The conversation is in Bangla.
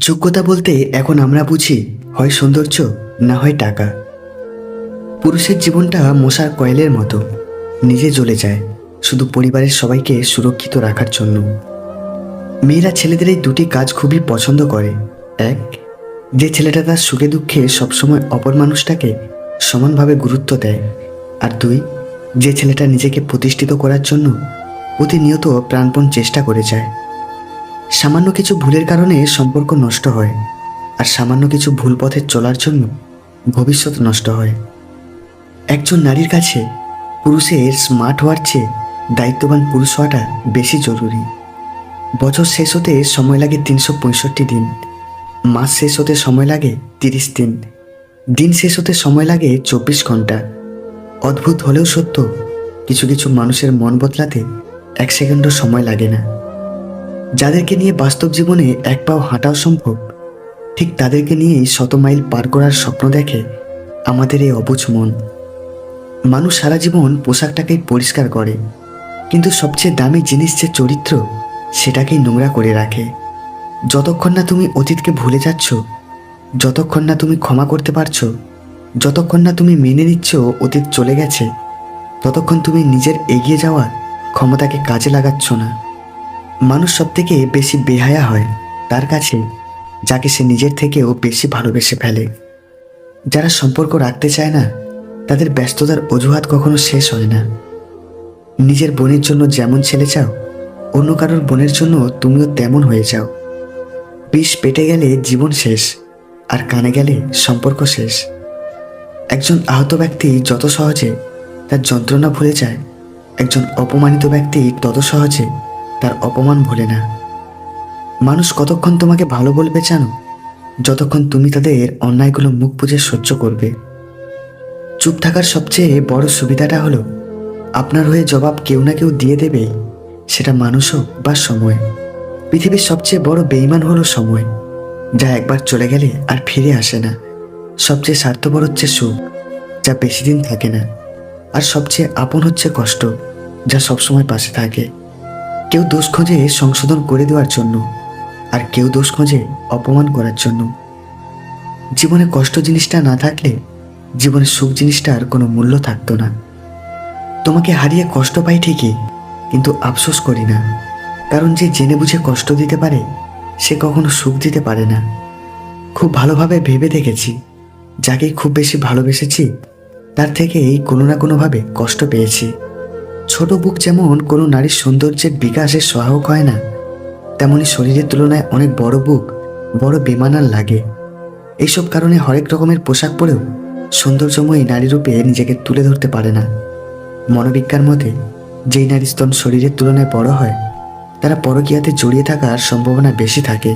যোগ্যতা বলতে এখন আমরা বুঝি হয় সৌন্দর্য, না হয় টাকা। পুরুষের জীবনটা মশার কয়েলের মতো, নিজে জ্বলে যায় শুধু পরিবারের সবাইকে সুরক্ষিত রাখার জন্য। মেয়েরা ছেলেদের এই দুটি কাজ খুবই পছন্দ করে। এক, যে ছেলেটা তার সুখে দুঃখে সবসময় অপর মানুষটাকে সমানভাবে গুরুত্ব দেয়। আর দুই, যে ছেলেটা নিজেকে প্রতিষ্ঠিত করার জন্য প্রতিনিয়ত প্রাণপণ চেষ্টা করে যায়। সামান্য কিছু ভুলের কারণে সম্পর্ক নষ্ট হয়, আর সামান্য কিছু ভুল পথে চলার জন্য ভবিষ্যৎ নষ্ট হয়। একজন নারীর কাছে পুরুষের স্মার্ট হওয়ার চেয়ে দায়িত্ববান পুরুষ হওয়াটা বেশি জরুরি। বছর শেষ হতে সময় লাগে 365 দিন, মাস শেষ হতে সময় লাগে 30 দিন, দিন শেষ হতে সময় লাগে 24 ঘন্টা। অদ্ভুত হলেও সত্য, কিছু কিছু মানুষের মন বদলাতে 1 সেকেন্ডও সময় লাগে না। যাদেরকে নিয়ে বাস্তব জীবনে এক পাও হাঁটাও সম্ভব, ঠিক তাদেরকে নিয়েই 100 মাইল পার করার স্বপ্ন দেখে আমাদের এই অবুঝ মন। মানুষ সারা জীবন পোশাকটাকেই পরিষ্কার করে, কিন্তু সবচেয়ে দামি জিনিস যে চরিত্র, সেটাকেই নোংরা করে রাখে। যতক্ষণ না তুমি অতীতকে ভুলে যাচ্ছ, যতক্ষণ না তুমি ক্ষমা করতে পারছো, যতক্ষণ না তুমি মেনে নিচ্ছ অতীত চলে গেছে, ততক্ষণ তুমি নিজের এগিয়ে যাওয়ার ক্ষমতাকে কাজে লাগাচ্ছ না। মানুষ সব থেকে বেশি বেহায়া হয় তার কাছে, যাকে সে নিজের থেকেও বেশি ভালোবেসে ফেলে। যারা সম্পর্ক রাখতে চায় না, তাদের ব্যস্ততার অজুহাত কখনো শেষ হয় না। নিজের বোনের জন্য যেমন ছেলে চাও, অন্য কারোর বোনের জন্য তুমিও তেমন হয়ে যাও। বিষ পেটে গেলে জীবন শেষ, আর কানে গেলে সম্পর্ক শেষ। একজন আহত ব্যক্তি যত সহজে তার যন্ত্রণা ভুলে যায়, একজন অপমানিত ব্যক্তি তত সহজে তার অপমান ভোলে না। মানুষ কতক্ষণ তোমাকে ভালো বলবে জানো? যতক্ষণ তুমি তাদের অন্যায়গুলো মুখ বুজে সহ্য করবে। চুপ থাকার সবচেয়ে বড় সুবিধাটা হলো, আপনার হয়ে জবাব কেউ না কেউ দিয়ে দেবেই, সেটা মানুষ হোক বা সময়। পৃথিবীর সবচেয়ে বড় বেঈমান হলো সময়, যা একবার চলে গেলে আর ফিরে আসে না। সবচেয়ে স্বার্থপর হচ্ছে সুখ, যা বেশি দিন থাকে না। আর সবচেয়ে আপন হচ্ছে কষ্ট, যা সবসময় পাশে থাকে। কেউ দোষ খোঁজে সংশোধন করে দেওয়ার জন্য, আর কেউ দোষ খোঁজে অপমান করার জন্য। জীবনে কষ্ট জিনিসটা না থাকলে জীবনে সুখ জিনিসটার কোনো মূল্য থাকতো না। তোমাকে হারিয়ে কষ্ট পাই ঠিকই, কিন্তু আফসোস করি না, কারণ যে জেনে বুঝে কষ্ট দিতে পারে, সে কখনো সুখ দিতে পারে না। খুব ভালোভাবে ভেবে দেখেছি, যাকেই খুব বেশি ভালোবেসেছি, তার থেকেই কোনো না কোনোভাবে কষ্ট পেয়েছি। ছোট বুক যেমন কোনো নারীর সৌন্দর্যের বিকাশের সহায়ক হয় না, তেমনি শরীরের তুলনায় অনেক বড় বুক বড় বেমানান লাগে। এইসব কারণে হরেক রকমের পোশাক পরেও সৌন্দর্যময়ী নারী রূপে নিজেকে তুলে ধরতে পারে না। মনোবিজ্ঞান মতে, যেই নারী স্তন শরীরের তুলনায় বড় হয়, তারা পরকীয়াতে জড়িয়ে থাকার সম্ভাবনা বেশি থাকে।